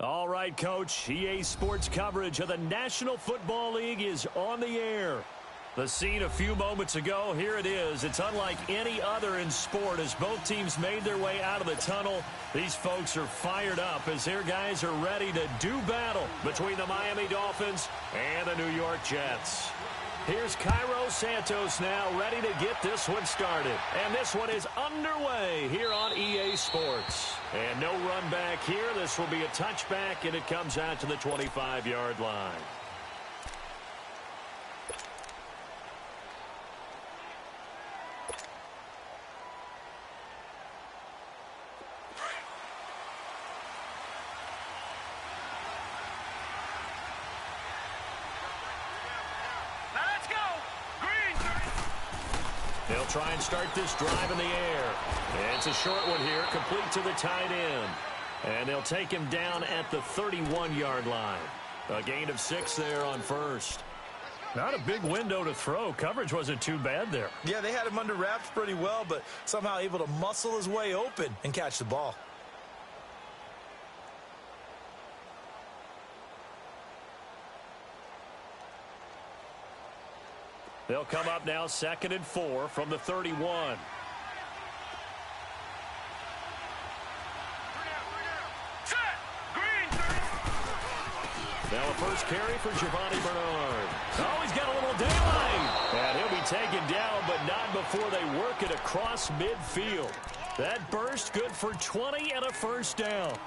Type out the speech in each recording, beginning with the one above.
All right, Coach. EA Sports coverage of the National Football League is on the air. The scene a few moments ago, here it is. It's unlike any other in sport as both teams made their way out of the tunnel. These folks are fired up as their guys are ready to do battle between the Miami Dolphins and the New York Jets. Here's Cairo Santos now ready to get this one started. And this one is underway here on EA Sports. And no run back here. This will be a touchback, and it comes out to the 25-yard line. They'll try and start this drive in the air. It's a short one here, complete to the tight end. And they'll take him down at the 31-yard line. A gain of 6 there on first. Not a big window to throw. Coverage wasn't too bad there. Yeah, they had him under wraps pretty well, but somehow able to muscle his way open and catch the ball. They'll come up now 2nd and 4 from the 31. Now a first carry for Giovanni Bernard. Oh, he's got a little daylight. And he'll be taken down, but not before they work it across midfield. That burst good for 20 and a first down.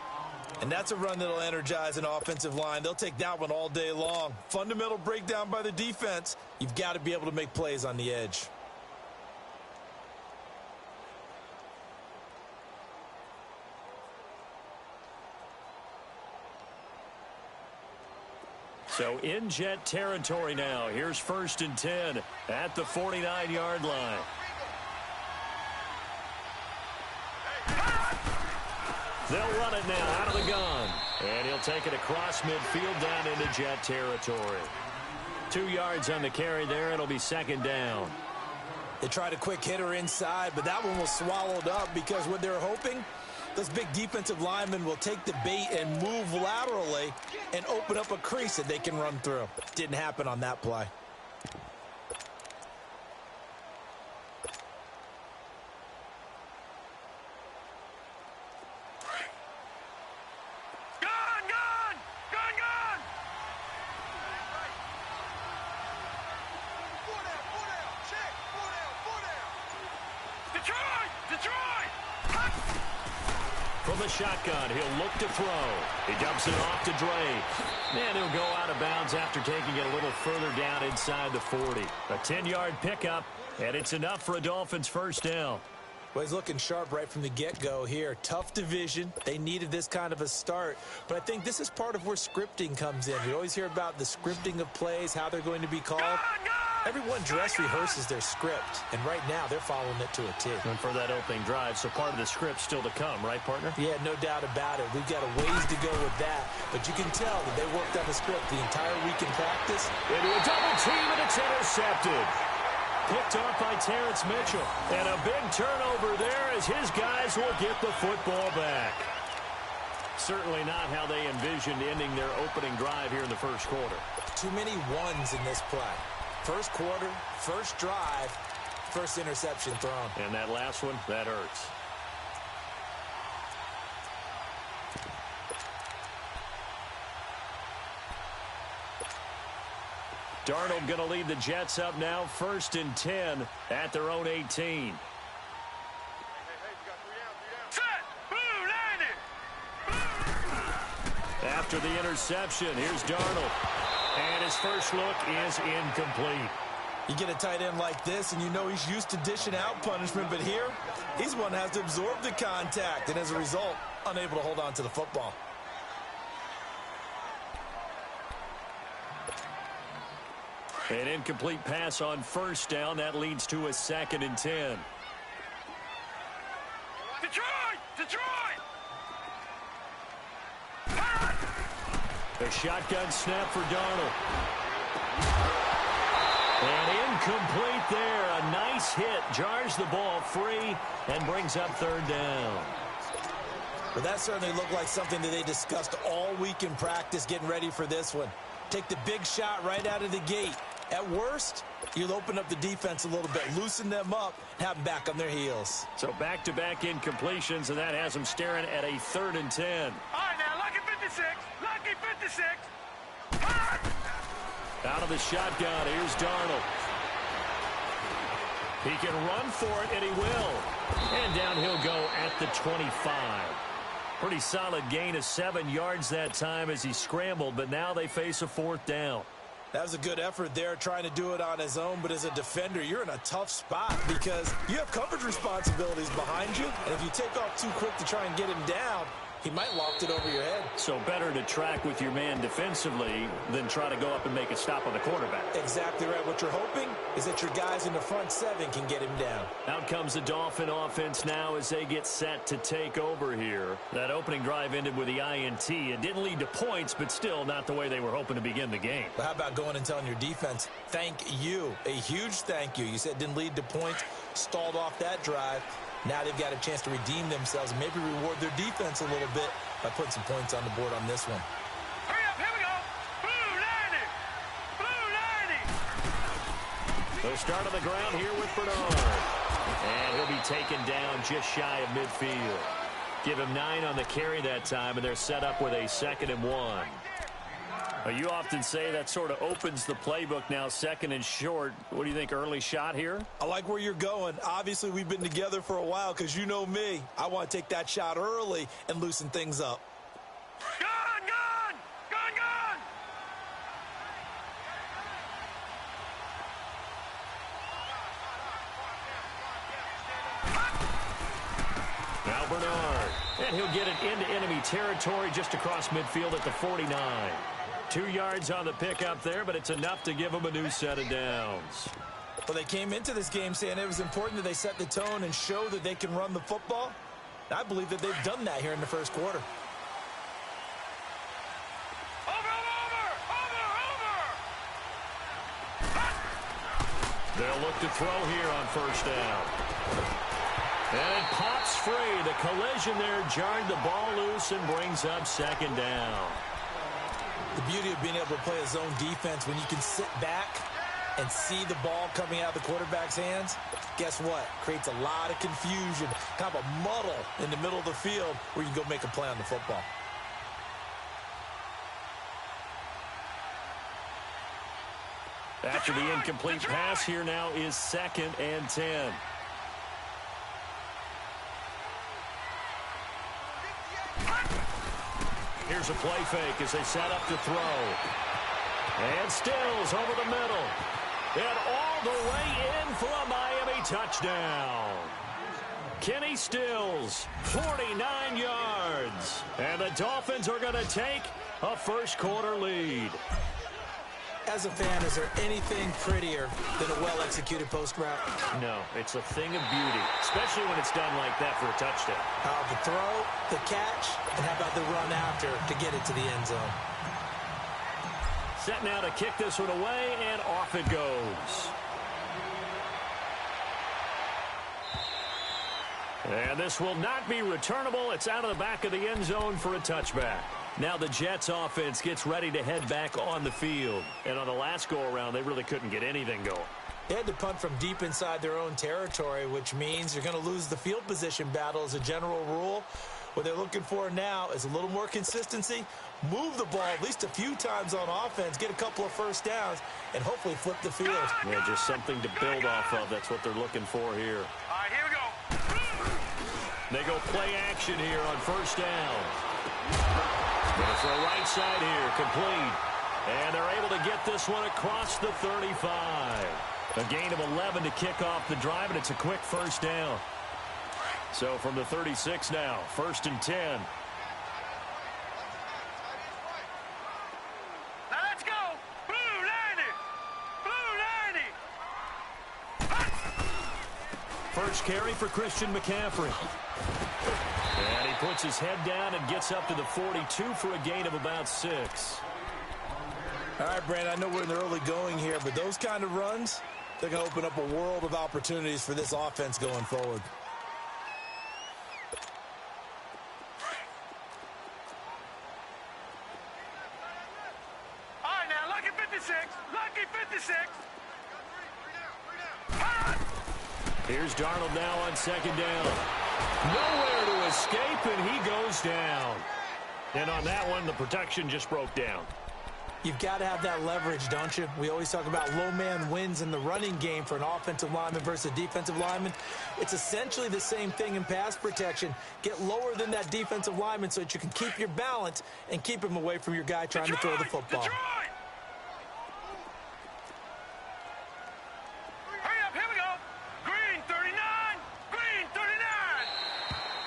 And that's a run that'll energize an offensive line. They'll take that one all day long. Fundamental breakdown by the defense. You've got to be able to make plays on the edge. So in Jet territory now. Here's 1st and 10 at the 49-yard line. They'll run it now out of the gun. And he'll take it across midfield down into Jet territory. 2 yards on the carry there. It'll be 2nd down. They tried a quick hitter inside, but that one was swallowed up because what they're hoping, those big defensive linemen will take the bait and move laterally and open up a crease that they can run through. Didn't happen on that play. From the shotgun, he'll look to throw. He dumps it off to Drake. And he'll go out of bounds after taking it a little further down inside the 40. A 10-yard pickup, and it's enough for a Dolphins first down. Well, he's looking sharp right from the get-go here. Tough division. They needed this kind of a start. But I think this is part of where scripting comes in. We always hear about the scripting of plays, how they're going to be called. Everyone dress rehearses their script, and right now they're following it to a T. And for that opening drive, so part of the script still to come, right, partner? Yeah, no doubt about it. We've got a ways to go with that, but you can tell that they worked on the script the entire week in practice. Into a double team, and it's intercepted. Picked off by Terrence Mitchell. And a big turnover there as his guys will get the football back. Certainly not how they envisioned ending their opening drive here in the first quarter. Too many ones in this play. First quarter, first drive, first interception thrown. And that last one, that hurts. Darnold going to lead the Jets up now, 1st and 10 at their own 18. After the interception, here's Darnold. And his first look is incomplete. You get a tight end like this, and you know he's used to dishing out punishment, but here, he's one that has to absorb the contact, and as a result, unable to hold on to the football. An incomplete pass on first down. That leads to a 2nd and 10. Detroit! A shotgun snap for Darnold. And incomplete there. A nice hit. Jars the ball free and brings up 3rd down. Well, that certainly looked like something that they discussed all week in practice getting ready for this one. Take the big shot right out of the gate. At worst, you'll open up the defense a little bit, loosen them up, have them back on their heels. So back-to-back incompletions, and that has them staring at a 3rd and 10. All right, now, lucky 56. Lucky 56. Out of the shotgun, here's Darnold. He can run for it, and he will. And down he'll go at the 25. Pretty solid gain of 7 yards that time as he scrambled, but now they face a 4th down. That was a good effort there, trying to do it on his own, but as a defender, you're in a tough spot because you have coverage responsibilities behind you, and if you take off too quick to try and get him down, he might loft it over your head. So better to track with your man defensively than try to go up and make a stop on the quarterback. Exactly right. What you're hoping is that your guys in the front 7 can get him down. Out comes the Dolphin offense now as they get set to take over here. That opening drive ended with the INT. It didn't lead to points, but still not the way they were hoping to begin the game. But how about going and telling your defense, thank you, a huge thank you. You said it didn't lead to points, stalled off that drive. Now they've got a chance to redeem themselves and maybe reward their defense a little bit by putting some points on the board on this one. Hurry up, here we go. Blue 90. Blue 90. They'll start on the ground here with Bernard. And he'll be taken down just shy of midfield. Give him 9 on the carry that time, and they're set up with a 2nd and 1. You often say that sort of opens the playbook now, 2nd and short. What do you think, early shot here? I like where you're going. Obviously, we've been together for a while because you know me. I want to take that shot early and loosen things up. Gun, gun. Gun, gun. Now Bernard. And he'll get it into enemy territory just across midfield at the 49. 2 yards on the pickup there, but it's enough to give them a new set of downs. Well, they came into this game saying it was important that they set the tone and show that they can run the football. I believe that they've done that here in the first quarter. They'll look to throw here on 1st down. And it pops free. The collision there jarred the ball loose and brings up 2nd down. The beauty of being able to play a zone defense when you can sit back and see the ball coming out of the quarterback's hands, guess what? Creates a lot of confusion, kind of a muddle in the middle of the field where you can go make a play on the football. After the incomplete pass, here now is 2nd and 10. Here's a play fake as they set up to throw. And Stills over the middle. And all the way in for a Miami touchdown. Kenny Stills, 49 yards. And the Dolphins are going to take a first quarter lead. As a fan, is there anything prettier than a well-executed post route? No, it's a thing of beauty, especially when it's done like that for a touchdown. The throw, the catch, and how about the run after to get it to the end zone? Set now to kick this one away, and off it goes. And this will not be returnable. It's out of the back of the end zone for a touchback. Now the Jets offense gets ready to head back on the field. And on the last go-around, they really couldn't get anything going. They had to punt from deep inside their own territory, which means you're going to lose the field position battle as a general rule. What they're looking for now is a little more consistency, move the ball at least a few times on offense, get a couple of first downs, and hopefully flip the field. Yeah, just something to build off of. That's what they're looking for here. All right, here we go. They go play action here on 1st down. Going for a right side here, complete. And they're able to get this one across the 35. A gain of 11 to kick off the drive, and it's a quick 1st down. So from the 36 now, 1st and 10. Now let's go. Blue 90. Blue 90. First carry for Christian McCaffrey. And he puts his head down and gets up to the 42 for a gain of about 6. All right, Brandon, I know we're in the early going here, but those kind of runs, they're going to open up a world of opportunities for this offense going forward. Here's Darnold now on second down. Nowhere to escape, and he goes down. And on that one, the protection just broke down. You've got to have that leverage, don't you? We always talk about low man wins in the running game for an offensive lineman versus a defensive lineman. It's essentially the same thing in pass protection. Get lower than that defensive lineman so that you can keep your balance and keep him away from your guy trying to throw the football. Detroit! Hurry up, here we go. Green 39, green 39.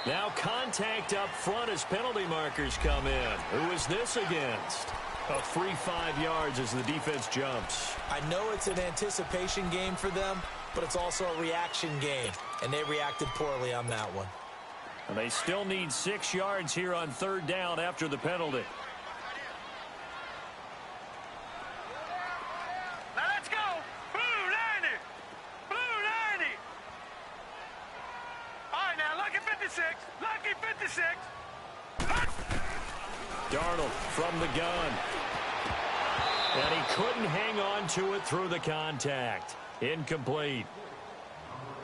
Now contact up front as penalty markers come in. Who is this against? A free 5 yards as the defense jumps. I know it's an anticipation game for them, but it's also a reaction game, and they reacted poorly on that one. And they still need 6 yards here on third down after the penalty. Now let's go. Blue 90. Blue 90. All right, now, lucky 56. Lucky 56. Darnold from the gun. And he couldn't hang on to it through the contact. Incomplete.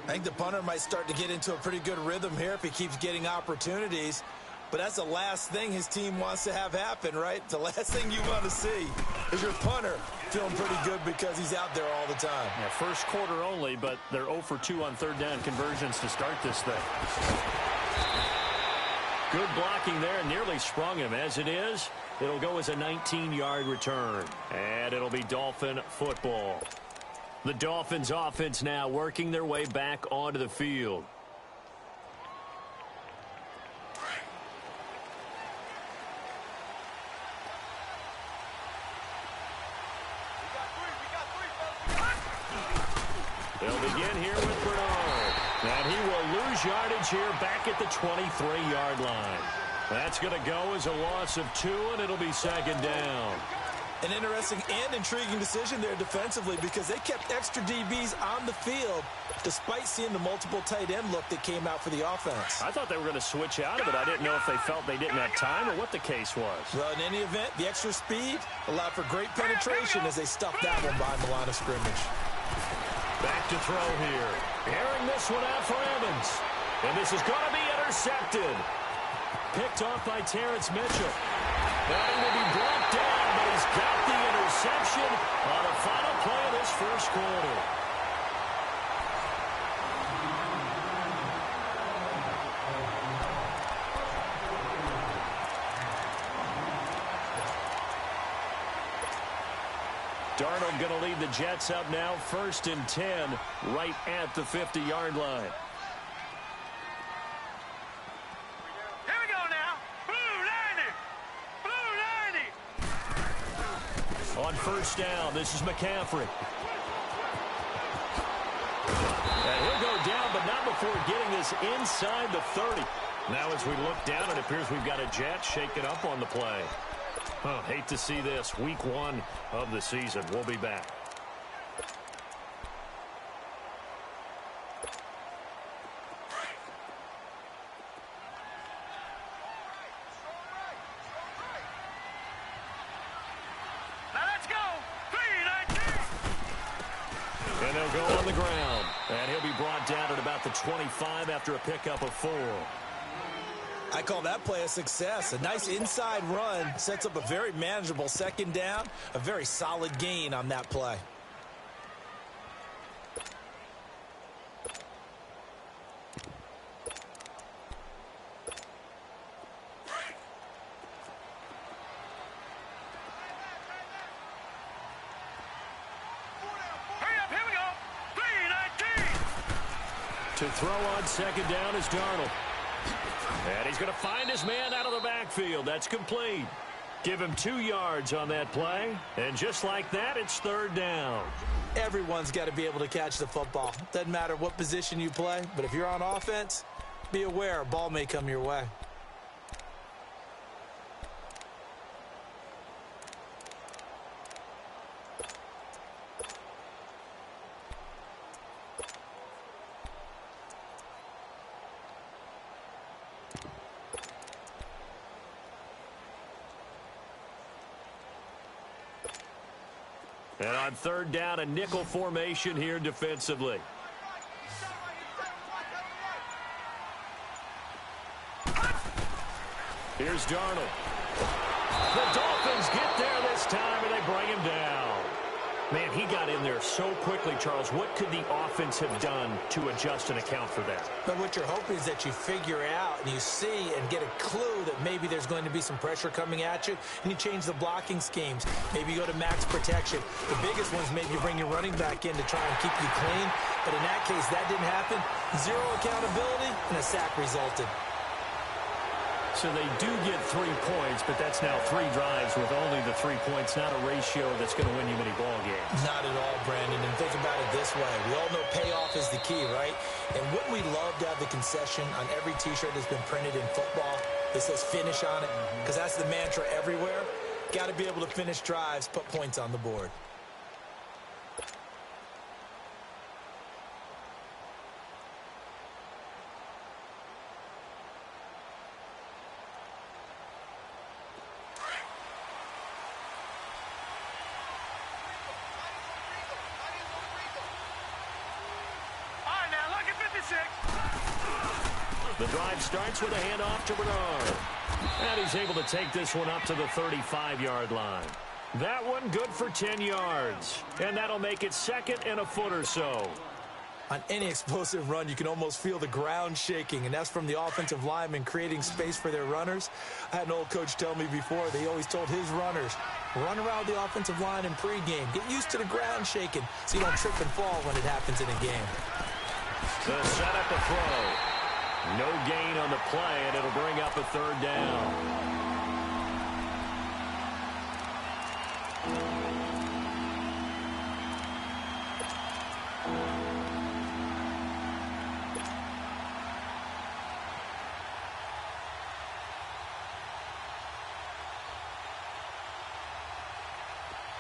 I think the punter might start to get into a pretty good rhythm here if he keeps getting opportunities. But that's the last thing his team wants to have happen, right? The last thing you want to see is your punter feeling pretty good because he's out there all the time. Yeah, first quarter only, but they're 0 for 2 on third down conversions to start this thing. Good blocking there, nearly sprung him. As it is, it'll go as a 19-yard return. And it'll be Dolphin football. The Dolphins offense now working their way back onto the field. They'll begin here with Bernard. And he will lose yardage here back at the 23-yard line. That's going to go as a loss of 2, and it'll be second down. An interesting and intriguing decision there defensively because they kept extra DBs on the field despite seeing the multiple tight end look that came out for the offense. I thought they were going to switch out of it. I didn't know if they felt they didn't have time or what the case was. Well, in any event, the extra speed allowed for great penetration as they stuffed that one behind the line of scrimmage. Back to throw here. Airing this one out for Evans. And this is going to be intercepted. Picked off by Terrence Mitchell. Now he will be brought down, but he's got the interception on the final play of this first quarter. Darnold going to lead the Jets up now, 1st and 10, right at the 50-yard line. Here we go now. Blue 90. Blue 90. On first down, this is McCaffrey. And he'll go down, but not before getting this inside the 30. Now as we look down, it appears we've got a Jet shaken up on the play. Oh, hate to see this. Week 1 of the season. We'll be back. Now let's go. 3-19. And they'll go on the ground. And he'll be brought down at about the 25 after a pickup of 4. I call that play a success. A nice inside run sets up a very manageable second down. A very solid gain on that play. Hurry up, here we go. 3-19. To throw on second down is Darnold. And he's going to find his man out of the backfield. That's complete. Give him 2 yards on that play. And just like that, it's third down. Everyone's got to be able to catch the football. Doesn't matter what position you play, but if you're on offense, be aware a ball may come your way. And on third down, a nickel formation here defensively. Here's Darnold. The Dolphins get there this time, and they bring him down. Man, he got in there so quickly, Charles. What could the offense have done to adjust and account for that? But what you're hoping is that you figure out and you see and get a clue that maybe there's going to be some pressure coming at you, and you change the blocking schemes. Maybe you go to max protection. The biggest one's maybe you bring your running back in to try and keep you clean. But in that case, that didn't happen. Zero accountability, and a sack resulted. So they do get 3 points, but that's now 3 drives with only the 3 points, not a ratio that's going to win you many ball games. Not at all, Brandon. And think about it this way. We all know payoff is the key, right? And wouldn't we love to have the concession on every T-shirt that's been printed in football that says finish on it? Because that's the mantra everywhere. Got to be able to finish drives, put points on the board. The drive starts with a handoff to Bernard. And he's able to take this one up to the 35-yard line. That one good for 10 yards. And that'll make it second and a foot or so. On any explosive run, you can almost feel the ground shaking, and that's from the offensive linemen creating space for their runners. I had an old coach tell me before, they always told his runners, run around the offensive line in pregame. Get used to the ground shaking so you don't trip and fall when it happens in a game. They'll set up a throw. No gain on the play, and it'll bring up a 3rd down.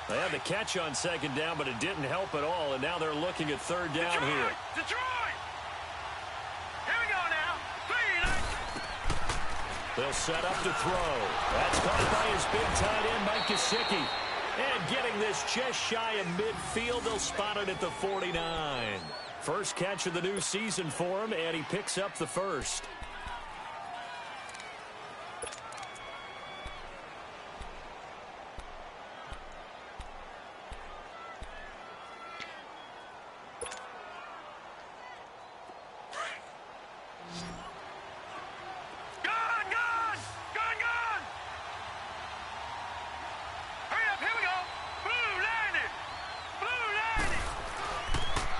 They had the catch on 2nd down, but it didn't help at all, and now they're looking at 3rd down here. Detroit! Here we go now. 3, 9. They'll set up to throw. That's caught by his big tight end, Mike Gesicki. And getting this just shy of midfield, they'll spot it at the 49. First catch of the new season for him, and he picks up the first.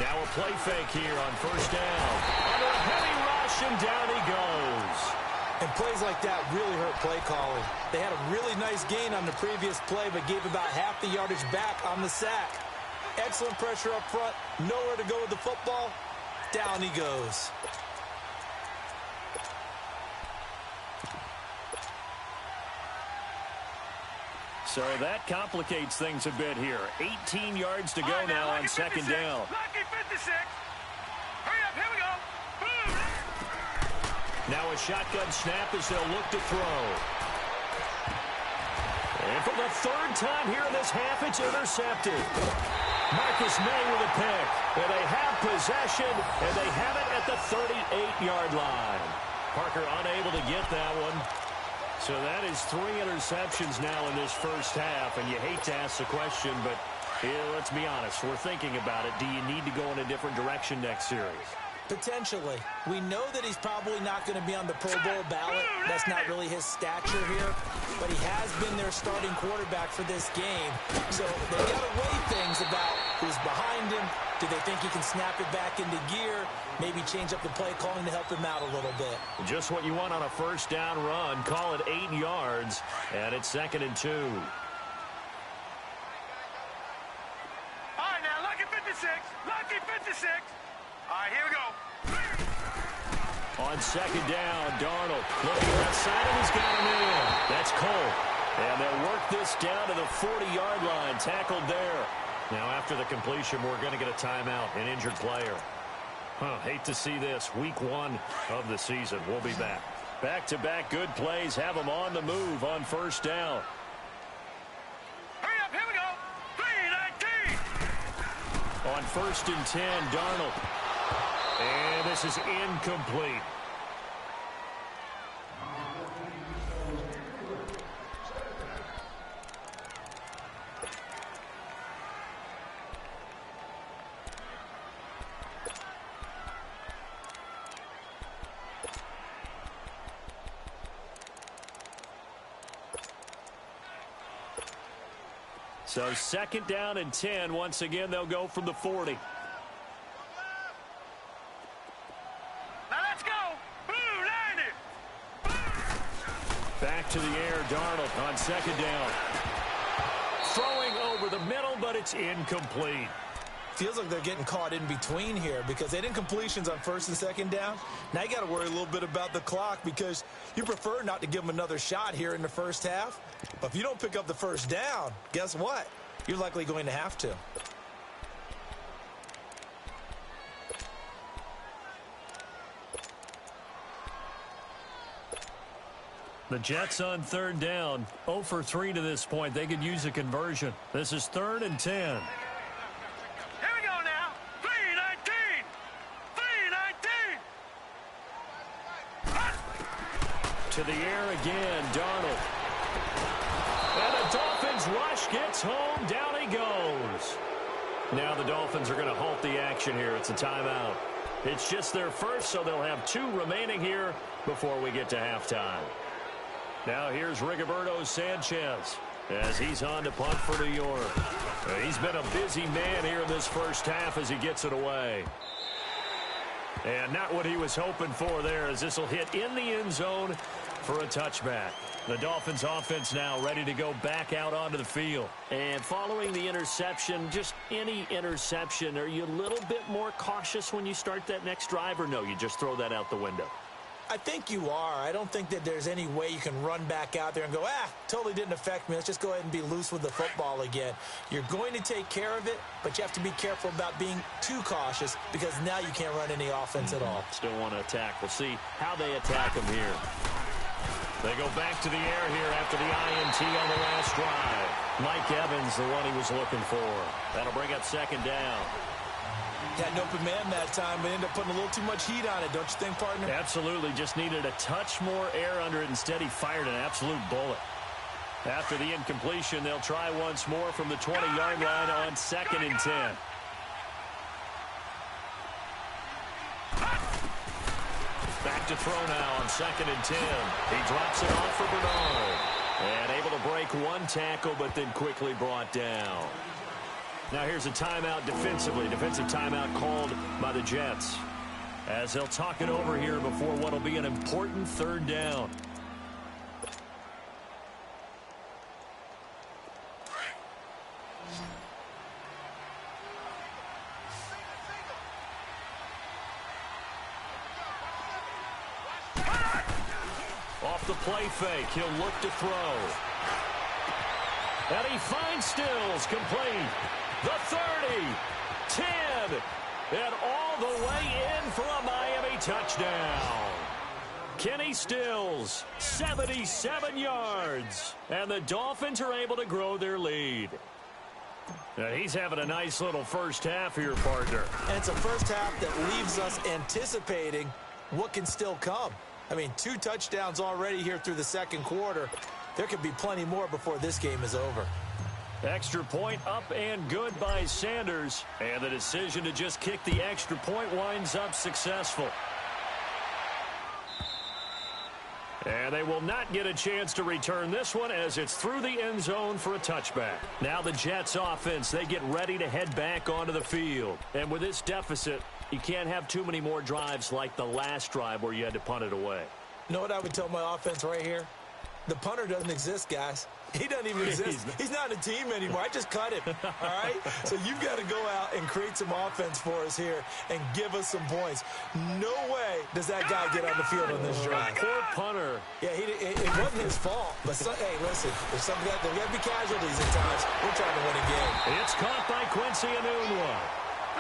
Now a play fake here on 1st down. Under a heavy rush, and down he goes. And plays like that really hurt play calling. They had a really nice gain on the previous play, but gave about half the yardage back on the sack. Excellent pressure up front. Nowhere to go with the football. Down he goes. So that complicates things a bit here. 18 yards to go now on 2nd down. Lucky 56. Hurry up, here we go. Boom. Now a shotgun snap as they'll look to throw. And for the 3rd time here in this half, it's intercepted. Marcus May with a pick. And they have possession, and they have it at the 38-yard line. Parker unable to get that one. So that is 3 interceptions now in this first half, and you hate to ask the question, but let's be honest, we're thinking about it. Do you need to go in a different direction next series? Potentially. We know that he's probably not going to be on the Pro Bowl ballot. That's not really his stature here. But he has been their starting quarterback for this game. So they got to weigh things about who's behind him. Do they think he can snap it back into gear? Maybe change up the play calling to help him out a little bit. Just what you want on a 1st down run. Call it 8 yards, and it's 2nd and 2. All right, now, lucky 56. Lucky 56. All right, here we go. On 2nd down, Darnold looking outside, and he's got him in. That's Cole. And they'll work this down to the 40-yard line. Tackled there. Now, after the completion, we're going to get a timeout, an injured player. Hate to see this. Week 1 of the season. We'll be back. Back-to-back good plays. Have them on the move on 1st down. Hurry up, here we go. 3-19. On 1st and 10, Darnold. And this is incomplete. So 2nd down and 10. Once again, they'll go from the 40. Now let's go. Blue, line it. Back to the air, Darnold on 2nd down. Throwing over the middle, but it's incomplete. Feels like they're getting caught in between here because they didn't completions on 1st and 2nd down. Now you got to worry a little bit about the clock because you prefer not to give them another shot here in the first half. But if you don't pick up the 1st down, guess what? You're likely going to have to. The Jets on 3rd down. 0 for 3 to this point. They could use a conversion. This is 3rd and 10. Here we go now. 3-19. 3-19. To the air again, Darnold. And the Dolphins rush gets home. Down he goes. Now the Dolphins are going to halt the action here. It's a timeout. It's just their first, so they'll have 2 remaining here before we get to halftime. Now here's Rigoberto Sanchez as he's on to punt for New York. He's been a busy man here in this first half as he gets it away. And not what he was hoping for there, as this will hit in the end zone for a touchback. The Dolphins offense now ready to go back out onto the field. And following the interception, just any interception, are you a little bit more cautious when you start that next drive, or no, you just throw that out the window? I think you are. I don't think that there's any way you can run back out there and go, totally didn't affect me. Let's just go ahead and be loose with the football again. You're going to take care of it, but you have to be careful about being too cautious because now you can't run any offense at all. Still want to attack. We'll see how they attack them here. They go back to the air here after the INT on the last drive. Mike Evans, the one he was looking for. That'll bring up 2nd down. Had an open man that time, but ended up putting a little too much heat on it, don't you think, partner? Absolutely. Just needed a touch more air under it. Instead, he fired an absolute bullet. After the incompletion, they'll try once more from the 20-yard line on 2nd and 10. Back to throw now on 2nd and 10. He drops it off for Bernard. And able to break one tackle, but then quickly brought down. Now here's a timeout defensively. Defensive timeout called by the Jets, as they'll talk it over here before what will be an important 3rd down. Off the play fake, he'll look to throw. And he finds Stills, complete. The 30, 10, and all the way in for a Miami touchdown. Kenny Stills, 77 yards, and the Dolphins are able to grow their lead. Now, he's having a nice little first half here, partner. And it's a first half that leaves us anticipating what can still come. I mean, 2 touchdowns already here through the 2nd quarter. There could be plenty more before this game is over. Extra point up and good by Sanders. And the decision to just kick the extra point winds up successful. And they will not get a chance to return this one as it's through the end zone for a touchback. Now the Jets offense, they get ready to head back onto the field. And with this deficit, you can't have too many more drives like the last drive where you had to punt it away. You know what I would tell my offense right here? The punter doesn't exist, guys. He doesn't even exist. He's not a team anymore. I just cut him, all right? So you've got to go out and create some offense for us here and give us some points. No way does that guy get on the field on this drive. Poor punter. Yeah, it wasn't his fault. But, hey, listen, there's there got to be casualties at times. We're trying to win a game. It's caught by Quincy Enunwa.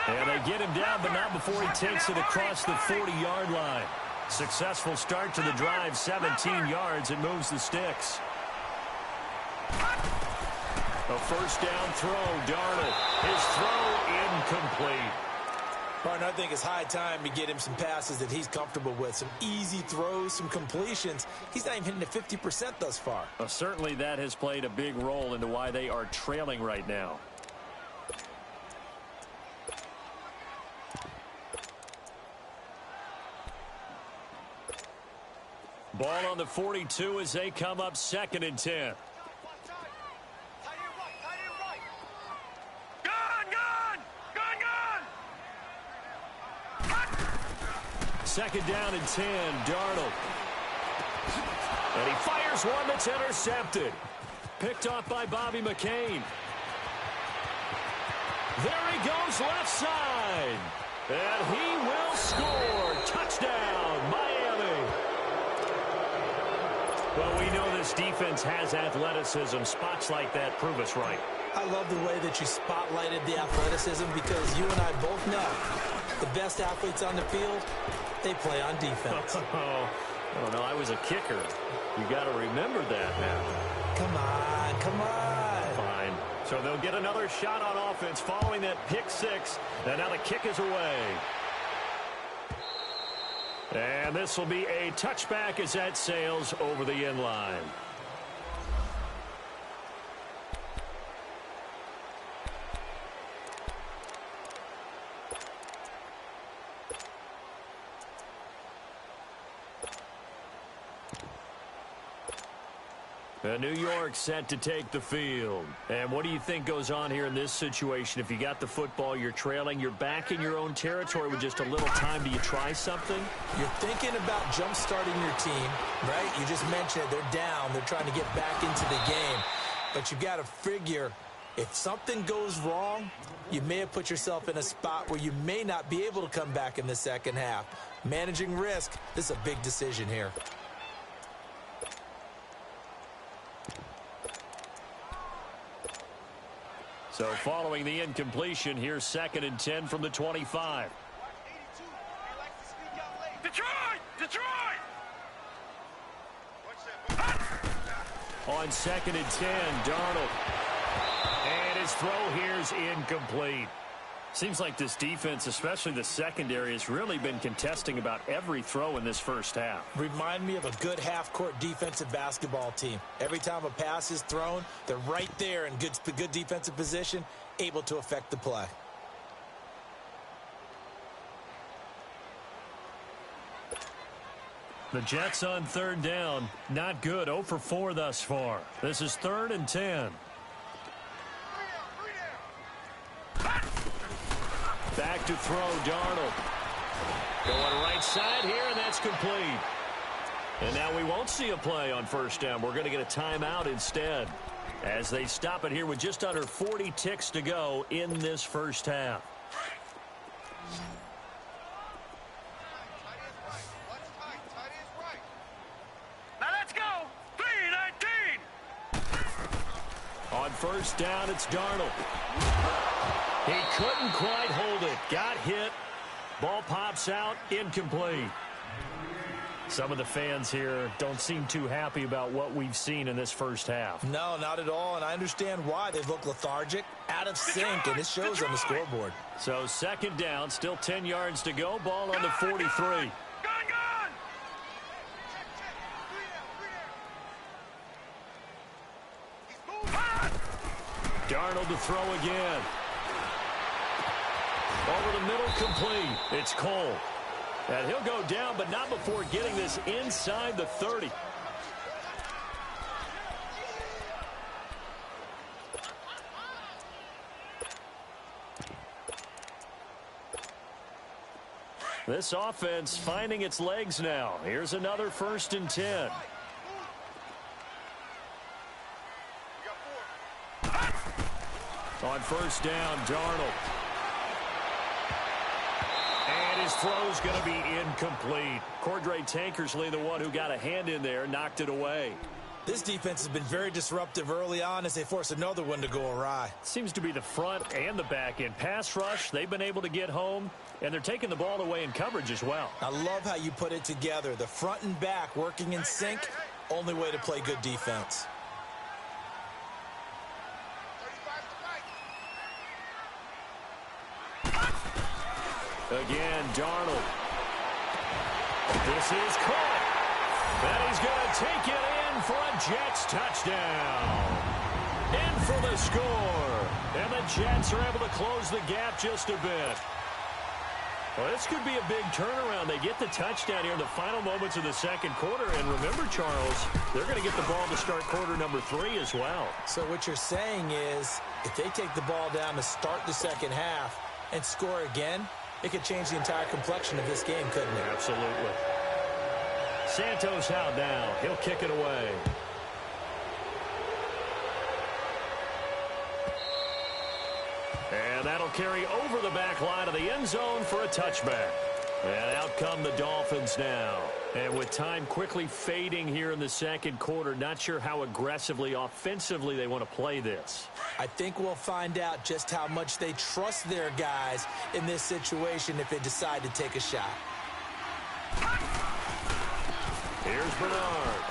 And they get him down, but not before he takes it across the 40-yard line. Successful start to the drive, 17 yards, and moves the sticks. A first down throw, Darnold. His throw incomplete. Partner, I think it's high time to get him some passes that he's comfortable with. Some easy throws, some completions. He's not even hitting the 50% thus far. Well, certainly that has played a big role into why they are trailing right now. Ball on the 42 as they come up 2nd and 10. second down and 10. Darnold. And he fires one that's intercepted. Picked off by Bobby McCain. There he goes left side. And he will score. Touchdown, Miami. Well, we know this defense has athleticism. Spots like that prove us right. I love the way that you spotlighted the athleticism because you and I both know the best athletes on the field, they play on defense. Oh, no, I was a kicker. You got to remember that now. Come on, come on. Fine. So they'll get another shot on offense following that pick six. And now the kick is away. And this will be a touchback as that sails over the end line. New York set to take the field. And what do you think goes on here in this situation? If you got the football, you're trailing, you're back in your own territory with just a little time. Do you try something? You're thinking about jump-starting your team, right? You just mentioned it. They're down. They're trying to get back into the game. But you got to figure if something goes wrong, you may have put yourself in a spot where you may not be able to come back in the second half. Managing risk, this is a big decision here. So following the incompletion, here's 2nd and 10 from the 25. Detroit! Detroit! On 2nd and 10, Darnold. And his throw here is incomplete. Seems like this defense, especially the secondary, has really been contesting about every throw in this first half. Remind me of a good half-court defensive basketball team. Every time a pass is thrown, they're right there in good defensive position, able to affect the play. The Jets on 3rd down. Not good. 0 for 4 thus far. This is 3rd and 10. Back to throw, Darnold. Going right side here, and that's complete. And now we won't see a play on 1st down. We're going to get a timeout instead as they stop it here with just under 40 ticks to go in this first half. Now let's go! 3-19! On 1st down, it's Darnold. He couldn't quite hold it. Got hit. Ball pops out. Incomplete. Some of the fans here don't seem too happy about what we've seen in this first half. No, not at all, and I understand why. They look lethargic, out of sync, and it shows on the scoreboard. So 2nd down, still 10 yards to go. Ball on the 43. Gone! Darnold to throw again. Over the middle, complete. It's Cole. And he'll go down, but not before getting this inside the 30. This offense finding its legs now. Here's another 1st and 10. On 1st down, Darnold. And his throw's going to be incomplete. Cordray Tankersley, the one who got a hand in there, knocked it away. This defense has been very disruptive early on as they force another one to go awry. Seems to be the front and the back end. Pass rush, they've been able to get home, and they're taking the ball away in coverage as well. I love how you put it together. The front and back working in sync, only way to play good defense. Again, Darnold. This is caught. And he's going to take it in for a Jets touchdown. In for the score. And the Jets are able to close the gap just a bit. Well, this could be a big turnaround. They get the touchdown here in the final moments of the second quarter. And remember, Charles, they're going to get the ball to start quarter number 3 as well. So what you're saying is if they take the ball down to start the second half and score again, it could change the entire complexion of this game, couldn't it? Absolutely. Santos out now. He'll kick it away. And that'll carry over the back line of the end zone for a touchback. And out come the Dolphins now. And with time quickly fading here in the second quarter, not sure how aggressively, offensively they want to play this. I think we'll find out just how much they trust their guys in this situation if they decide to take a shot. Here's Bernard.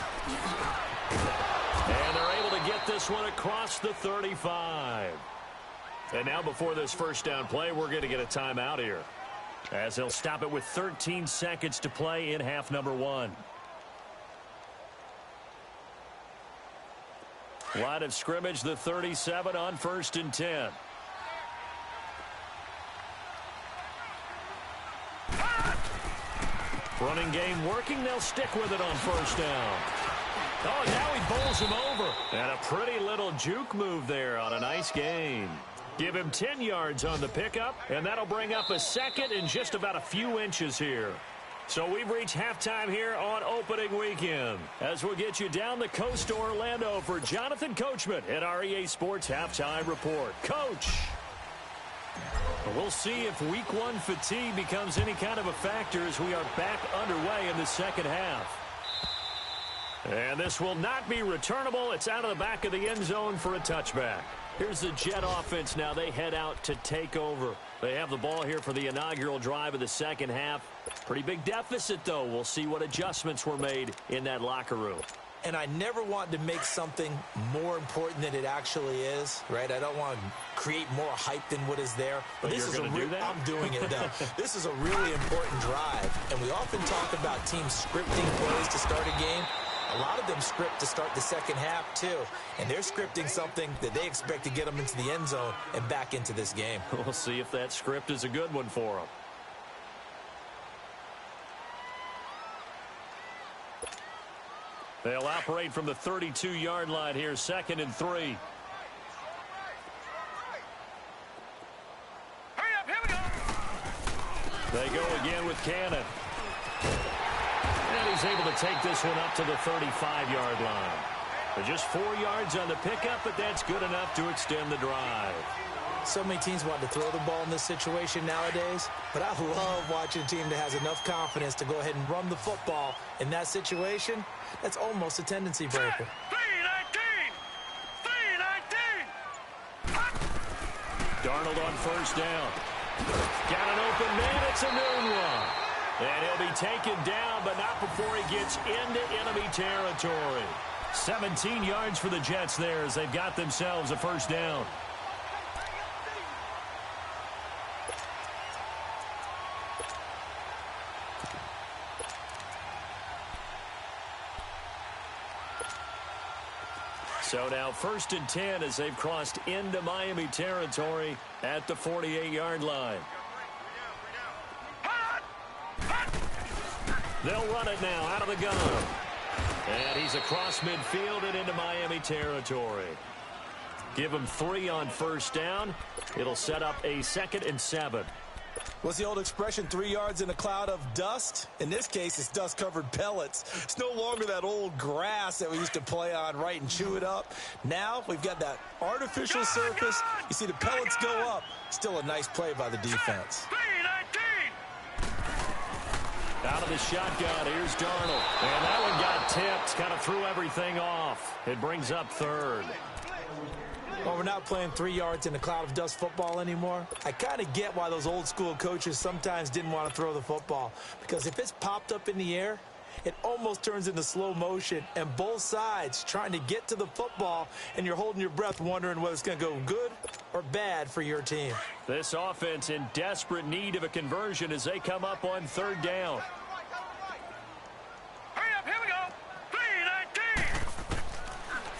And they're able to get this one across the 35. And now before this first down play, we're going to get a timeout here, as they'll stop it with 13 seconds to play in half number 1. Line of scrimmage, the 37 on 1st and 10. Running game working. They'll stick with it on 1st down. Oh, now he bowls him over. And a pretty little juke move there on a nice gain. Give him 10 yards on the pickup, and that'll bring up a second in just about a few inches here. So we've reached halftime here on opening weekend, as we'll get you down the coast to Orlando for Jonathan Coachman at our EA Sports Halftime Report. Coach! We'll see if week 1 fatigue becomes any kind of a factor as we are back underway in the second half. And this will not be returnable. It's out of the back of the end zone for a touchback. Here's the Jet offense now. They head out to take over. They have the ball here for the inaugural drive of the second half. Pretty big deficit, though. We'll see what adjustments were made in that locker room. And I never want to make something more important than it actually is, right? I don't want to create more hype than what is there. But this is I'm doing it, though. This is a really important drive. And we often talk about teams scripting plays to start a game. A lot of them script to start the second half, too. And they're scripting something that they expect to get them into the end zone and back into this game. We'll see if that script is a good one for them. They'll operate from the 32-yard line here, 2nd and 3. Hurry up, here we go. They go again with Cannon. And he's able to take this one up to the 35-yard line. But just 4 yards on the pickup, but that's good enough to extend the drive. So many teams want to throw the ball in this situation nowadays, but I love watching a team that has enough confidence to go ahead and run the football in that situation. That's almost a tendency breaker. 3-19! 3-19! Darnold on 1st down. Got an open man. It's a noon one. And he'll be taken down, but not before he gets into enemy territory. 17 yards for the Jets there as they've got themselves a 1st down. So now 1st and 10 as they've crossed into Miami territory at the 48-yard line. They'll run it now out of the gun. And he's across midfield and into Miami territory. Give him 3 on 1st down. It'll set up a 2nd and 7. What's the old expression, 3 yards in a cloud of dust? In this case, it's dust-covered pellets. It's no longer that old grass that we used to play on, right, and chew it up. Now we've got that artificial surface. You see the pellets go up. Still a nice play by the defense. 3-19! Out of the shotgun, here's Darnold. And that one got tipped, kind of threw everything off. It brings up 3rd. Well, we're not playing 3 yards in a cloud of dust football anymore. I kind of get why those old school coaches sometimes didn't want to throw the football. Because if it's popped up in the air, it almost turns into slow motion. And both sides trying to get to the football, and you're holding your breath wondering whether it's going to go good or bad for your team. This offense in desperate need of a conversion as they come up on 3rd down. Hurry up, here we go. 3-19!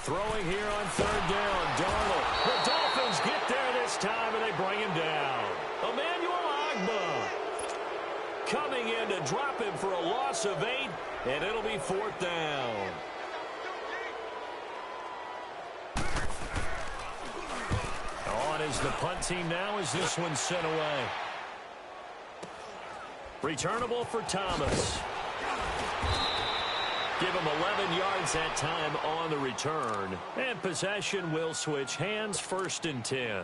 Throwing here on 3rd down, Darnold. The Dolphins get there this time, and they bring him down. Emmanuel Ogbah coming in to drop him for a loss of 8, and it'll be 4th down. On is the punt team now as this one's sent away. Returnable for Thomas. Give him 11 yards that time on the return. And possession will switch hands, 1st and 10.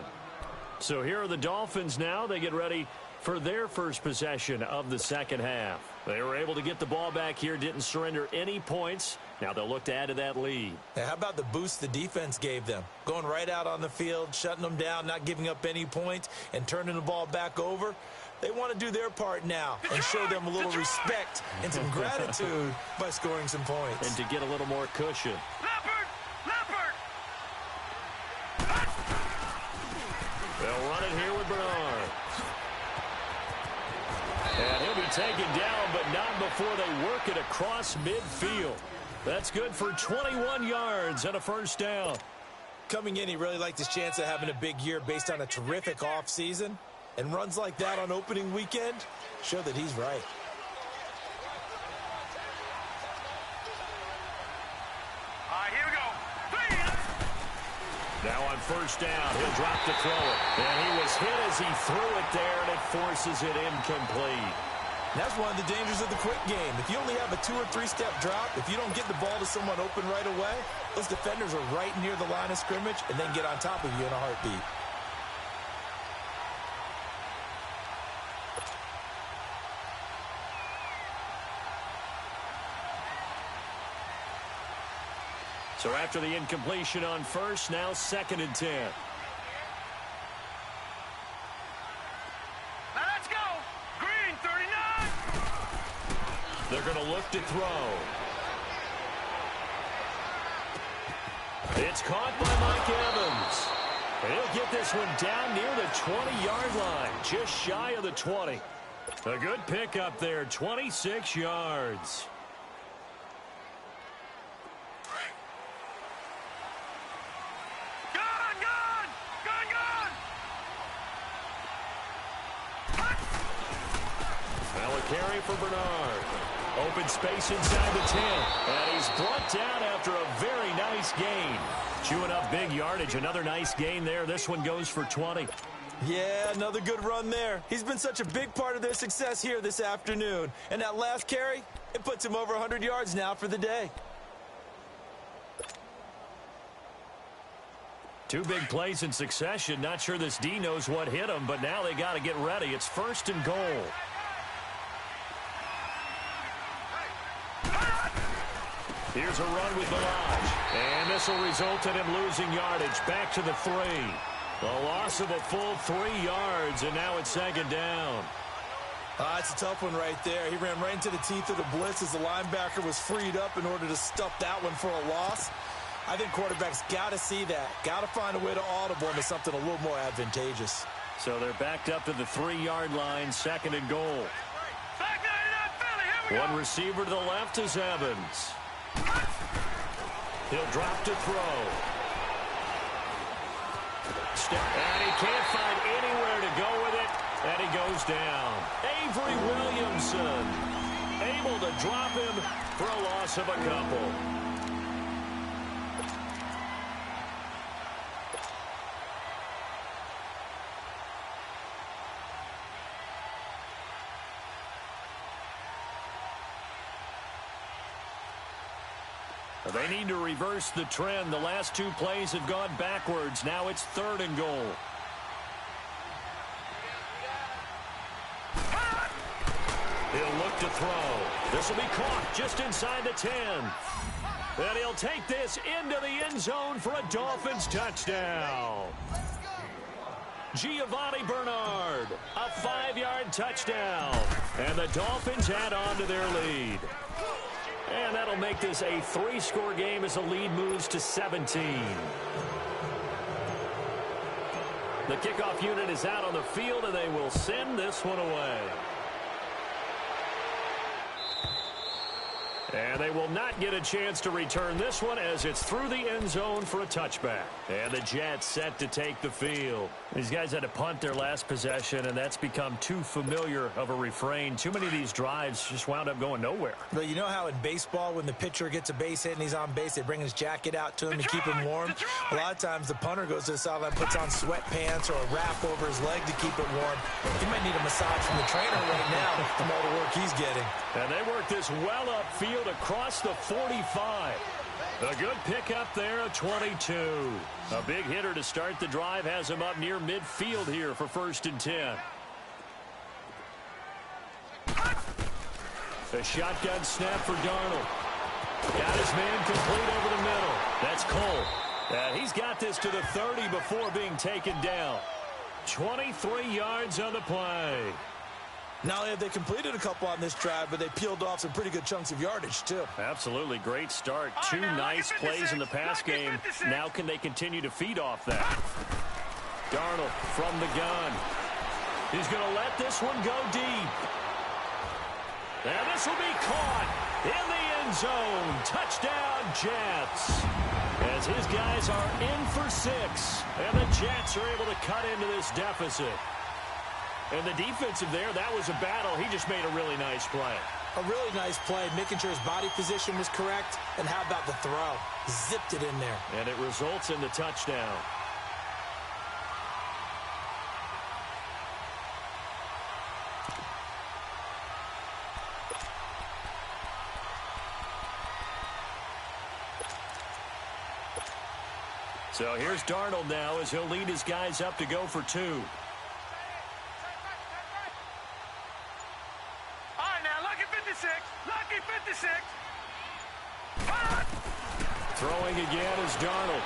So here are the Dolphins now. They get ready for their first possession of the second half. They were able to get the ball back here, didn't surrender any points. Now they'll look to add to that lead. Hey, how about the boost the defense gave them? Going right out on the field, shutting them down, not giving up any points, and turning the ball back over. They want to do their part now and show them a little respect and some gratitude by scoring some points. And to get a little more cushion. Leopard! They'll run it here with Bernard. And he'll be taken down, but not before they work it across midfield. That's good for 21 yards and a 1st down. Coming in, he really liked his chance of having a big year based on a terrific offseason. And runs like that on opening weekend show that he's right. All right, here we go. Now on 1st down, he'll drop to throw it. And he was hit as he threw it there, and it forces it incomplete. That's one of the dangers of the quick game. If you only have a 2- or 3-step drop, if you don't get the ball to someone open right away, those defenders are right near the line of scrimmage and then get on top of you in a heartbeat. So after the incompletion on 1st, now 2nd and 10. Now let's go. Green, 39. They're going to look to throw. It's caught by Mike Evans. And he'll get this one down near the 20-yard line, just shy of the 20. A good pickup there, 26 yards. Carry for Bernard. Open space inside the 10. And he's brought down after a very nice gain. Chewing up big yardage. Another nice gain there. This one goes for 20. Yeah, another good run there. He's been such a big part of their success here this afternoon. And that last carry, it puts him over 100 yards now for the day. 2 big plays in succession. Not sure this D knows what hit him, but now they got to get ready. It's 1st and goal. Here's a run with Balaj. And this will result in him losing yardage. Back to the 3. A loss of a full 3 yards, and now it's 2nd down. It's a tough one right there. He ran right into the teeth of the blitz as the linebacker was freed up in order to stuff that one for a loss. I think quarterbacks got to see that. Got to find a way to audible into something a little more advantageous. So they're backed up to the 3-yard line, 2nd and goal. One receiver to the left is Evans. He'll drop to throw. And he can't find anywhere to go with it, and he goes down. Avery Williamson able to drop him for a loss of a couple. They need to reverse the trend. The last 2 plays have gone backwards. Now it's 3rd and goal. He'll look to throw. This will be caught just inside the 10. And he'll take this into the end zone for a Dolphins touchdown. Giovanni Bernard, a 5-yard touchdown. And the Dolphins add on to their lead. And that'll make this a 3-score game as the lead moves to 17. The kickoff unit is out on the field, and they will send this one away. And they will not get a chance to return this one as it's through the end zone for a touchback. And the Jets set to take the field. These guys had to punt their last possession, and that's become too familiar of a refrain. Too many of these drives just wound up going nowhere. Well, you know how in baseball when the pitcher gets a base hit and he's on base, they bring his jacket out to him to keep him warm? A lot of times the punter goes to the sideline, puts on sweatpants or a wrap over his leg to keep it warm. He might need a massage from the trainer right now from all the work he's getting. And they work this well upfield across the 45. A good pickup there at 22. A big hitter to start the drive has him up near midfield here for 1st and 10. A shotgun snap for Darnold. Got his man complete over the middle. That's Cole. He's got this to the 30 before being taken down. 23 yards on the play. Not only have they completed a couple on this drive, but they peeled off some pretty good chunks of yardage, too. Absolutely great start. Two nice plays in the pass game. Now can they continue to feed off that? Darnold from the gun. He's going to let this one go deep. And this will be caught in the end zone. Touchdown, Jets. As his guys are in for 6. And the Jets are able to cut into this deficit. And the defensive there, that was a battle. He just made a really nice play. A really nice play, making sure his body position was correct. And how about the throw? Zipped it in there. And it results in the touchdown. So here's Darnold now as he'll lead his guys up to go for 2. Throwing again is Darnold.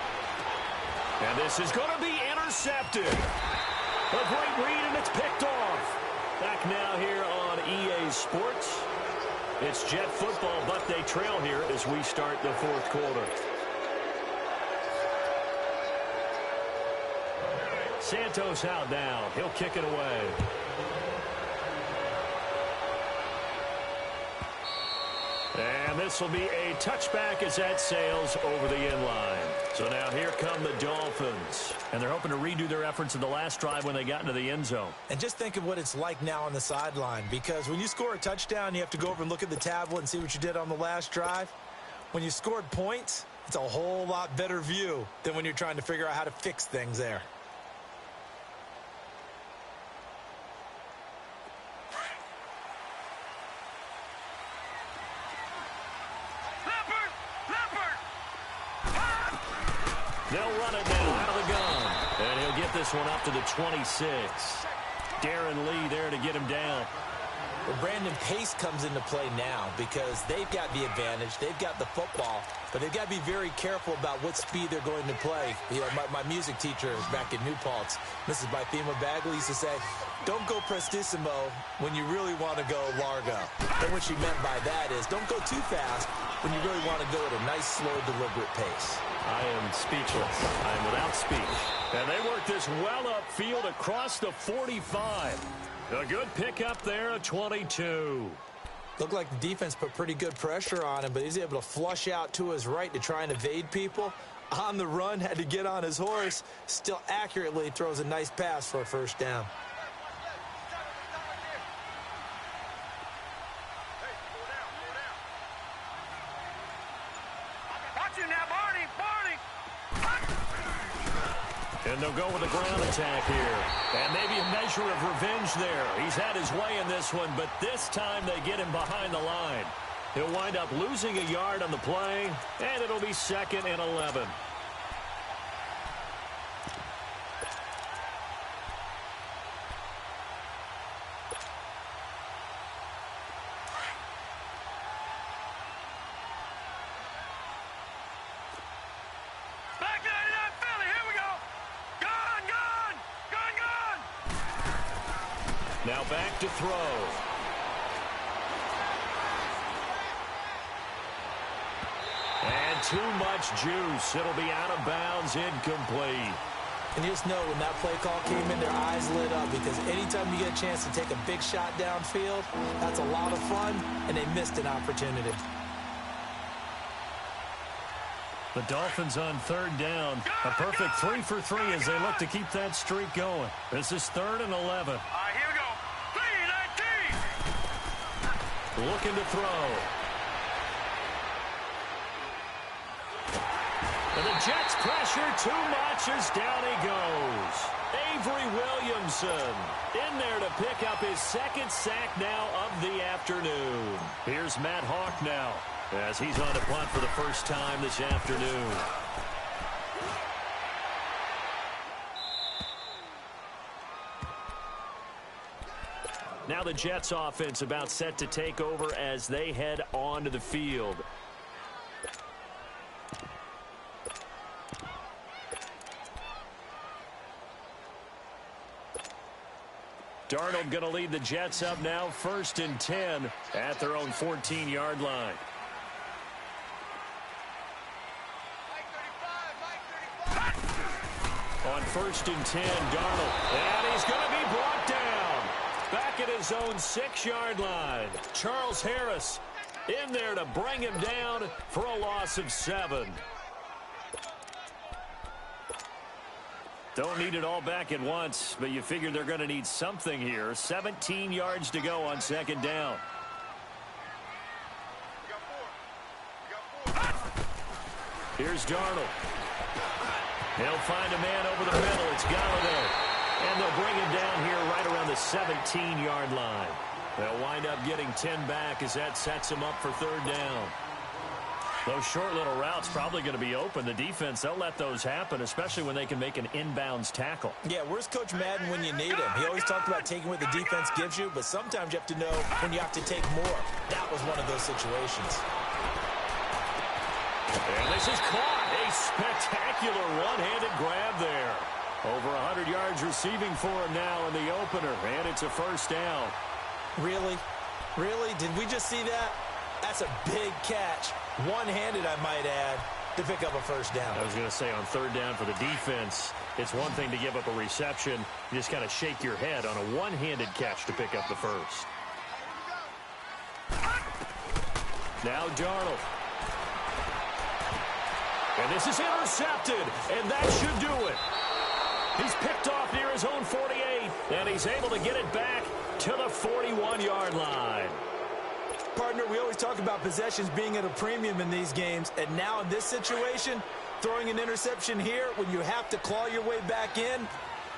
And this is going to be intercepted. A great read, and it's picked off. Back now here on EA Sports. It's Jet football, but they trail here as we start the 4th quarter. Santos out now. He'll kick it away. And this will be a touchback as that sails over the end line. So now here come the Dolphins. And they're hoping to redo their efforts in the last drive when they got into the end zone. And just think of what it's like now on the sideline. Because when you score a touchdown, you have to go over and look at the tablet and see what you did on the last drive. When you scored points, it's a whole lot better view than when you're trying to figure out how to fix things there. They'll run it now out of the gun. And he'll get this one up to the 26. Darren Lee there to get him down. Well, Brandon, pace comes into play now because they've got the advantage. They've got the football, but they've got to be very careful about what speed they're going to play. You know, my music teacher back in New Paltz, Mrs. Bythema Bagley, used to say, don't go prestissimo when you really want to go largo. And what she meant by that is don't go too fast when you really want to go at a nice, slow, deliberate pace. I am speechless. I am without speech. And they work this well upfield across the 45. A good pickup there at 22. Looked like the defense put pretty good pressure on him, but he's able to flush out to his right to try and evade people. On the run, had to get on his horse. Still accurately throws a nice pass for a 1st down. And they'll go with a ground attack here. And maybe a measure of revenge there. He's had his way in this one, but this time they get him behind the line. He'll wind up losing a yard on the play, and it'll be 2nd and 11. Now back to throw. And too much juice. It'll be out of bounds, incomplete. And you just know when that play call came in, their eyes lit up because anytime you get a chance to take a big shot downfield, that's a lot of fun, and they missed an opportunity. The Dolphins on third down. A perfect 3 for 3 as they look to keep that streak going. This is 3rd and 11. All right, here we go. 3-19. Looking to throw. And the Jets pressure too much as down he goes. Avery Williamson in there to pick up his 2nd sack now of the afternoon. Here's Matt Hawk now as he's on the punt for the first time this afternoon. Now the Jets offense about set to take over as they head onto the field. Darnold going to lead the Jets up now, 1st and 10 at their own 14-yard line. On 1st and 10, Darnold, and he's going to be brought down back at his own 6-yard line. Charles Harris in there to bring him down for a loss of 7. Don't need it all back at once, but you figure they're going to need something here. 17 yards to go on 2nd down. Here's Darnold. He'll find a man over the middle. It's Galladay. And they'll bring him down here right around the 17-yard line. They'll wind up getting 10 back as that sets him up for 3rd down. Those short little routes probably going to be open. The defense, they'll let those happen, especially when they can make an inbounds tackle. Yeah, where's Coach Madden when you need him? He always talked about taking what the defense gives you, but sometimes you have to know when you have to take more. That was one of those situations. And this is caught. A spectacular one-handed grab there. Over 100 yards receiving for him now in the opener, and it's a 1st down. Really? Really? Did we just see that? That's a big catch. One-handed, I might add, to pick up a 1st down. I was going to say on 3rd down for the defense, it's one thing to give up a reception. You just kind of shake your head on a one-handed catch to pick up the 1st. Now Darnold. And this is intercepted, and that should do it. He's picked off near his own 48, and he's able to get it back to the 41-yard line. Partner, we always talk about possessions being at a premium in these games, and now in this situation, throwing an interception here when you have to claw your way back in,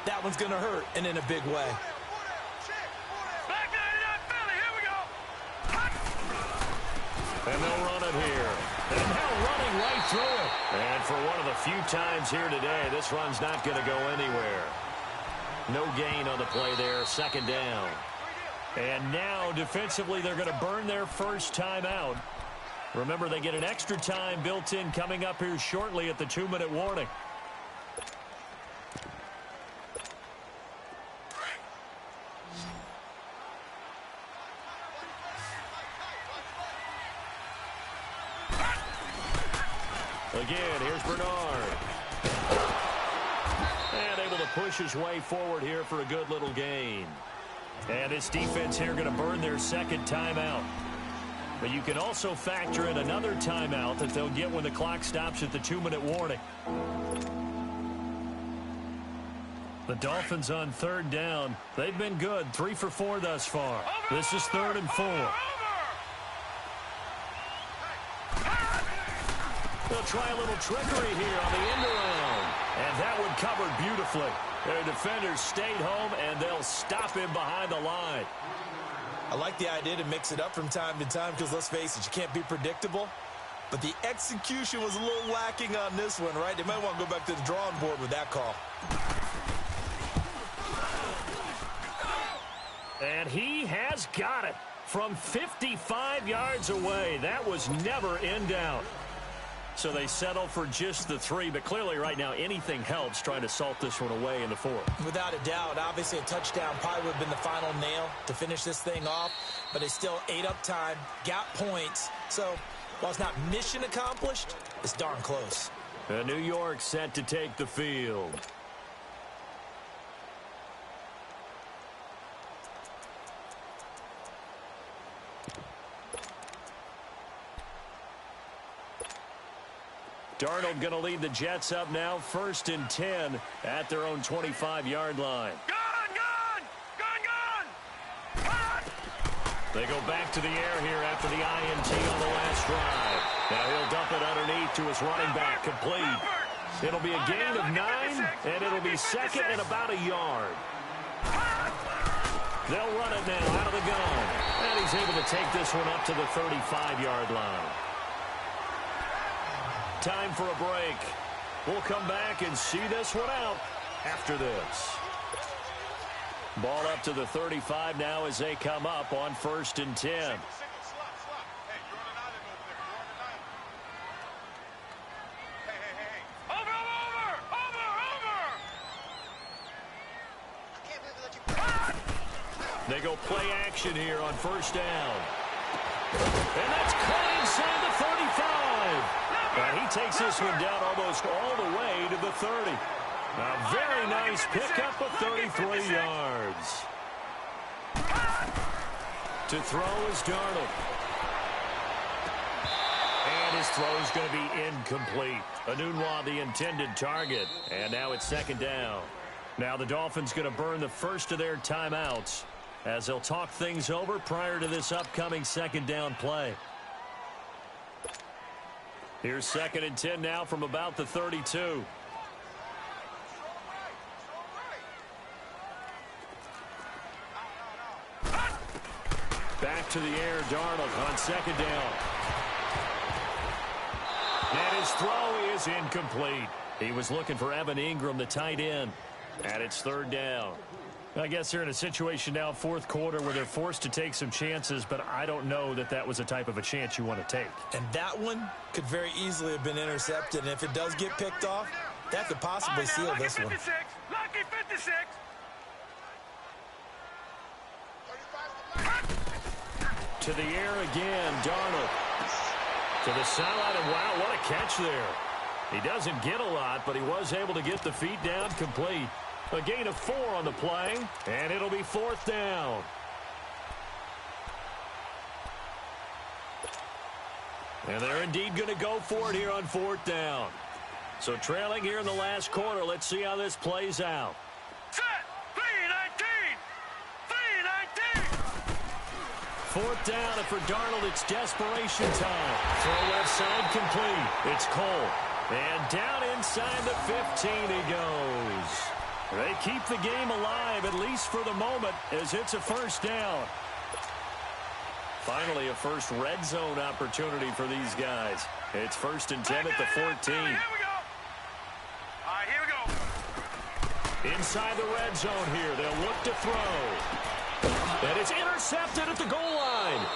that one's going to hurt, and in a big way. Back 99 Philly, here we go. And they'll run it here. And now running right through it. And for one of the few times here today, this run's not going to go anywhere. No gain on the play there, 2nd down. And now, defensively, they're going to burn their first timeout. Remember, they get an extra time built in coming up here shortly at the 2-minute warning. Again, here's Bernard. And able to push his way forward here for a good little gain. And this defense here going to burn their 2nd timeout. But you can also factor in another timeout that they'll get when the clock stops at the 2-minute warning. The Dolphins on 3rd down. They've been good, 3 for 4 thus far. This is 3rd and 4. They'll try a little trickery here on the end around. And that one covered beautifully. Their defenders stayed home, and they'll stop him behind the line. I like the idea to mix it up from time to time because, let's face it, you can't be predictable. But the execution was a little lacking on this one, right? They might want to go back to the drawing board with that call. And he has got it from 55 yards away. That was never in doubt. So they settle for just the 3, but clearly right now anything helps trying to salt this one away in the 4th. Without a doubt, obviously a touchdown probably would have been the final nail to finish this thing off, but it's still ate up time, got points. So while it's not mission accomplished, it's darn close. New York set to take the field. Darnold going to lead the Jets up now, 1st and 10 at their own 25-yard line. They go back to the air here after the INT on the last drive. Now he'll dump it underneath to his running back, complete. It'll be a gain of 9, and it'll be 2nd and about a yard. They'll run it now out of the gun. And he's able to take this one up to the 35-yard line. Time for a break. We'll come back and see this one out after this. Ball up to the 35 now as they come up on 1st and 10. They go play action here on 1st down. And that's caught inside the 35. And he takes this one down almost all the way to the 30. A very nice pickup of 33 yards. To throw is Darnold. And his throw is going to be incomplete. Anunwa, the intended target. And now it's 2nd down. Now the Dolphins going to burn the first of their timeouts as they'll talk things over prior to this upcoming 2nd down play. Here's 2nd and 10 now from about the 32. Back to the air, Darnold on 2nd down. And his throw is incomplete. He was looking for Evan Ingram, the tight end. And it's 3rd down. I guess they're in a situation now, 4th quarter, where they're forced to take some chances, but I don't know that that was the type of a chance you want to take. And that one could very easily have been intercepted. And if it does get picked off, that could possibly seal this one. Lucky 56. To the air again, Darnold. To the sideline, and wow, what a catch there. He doesn't get a lot, but he was able to get the feet down complete. A gain of 4 on the play, and it'll be 4th down. And they're indeed going to go for it here on 4th down. So trailing here in the last quarter, let's see how this plays out. Set. 3-19. 3-19. 4th down, and for Darnold, it's desperation time. Throw left side complete. It's Cole. And down inside the 15 he goes. They keep the game alive, at least for the moment, as it's a 1st down. Finally, a first red zone opportunity for these guys. It's 1st and 10 at the 14. Here we go. All right, here we go. Inside the red zone here, they'll look to throw. And it's intercepted at the goal line.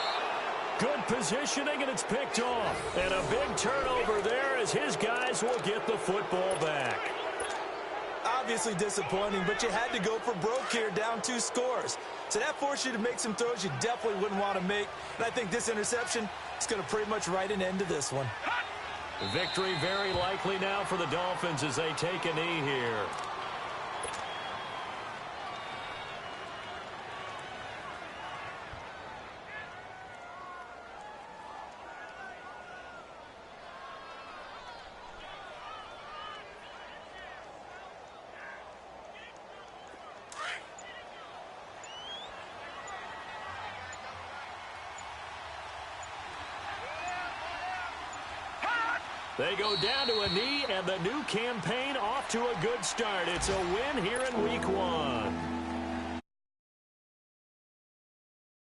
Good positioning, and it's picked off. And a big turnover there as his guys will get the football back. Obviously disappointing, but you had to go for broke here, down 2 scores. So that forced you to make some throws you definitely wouldn't want to make. And I think this interception is going to pretty much write an end to this one. Victory very likely now for the Dolphins as they take a knee here. They go down to a knee, and the new campaign off to a good start. It's a win here in Week 1.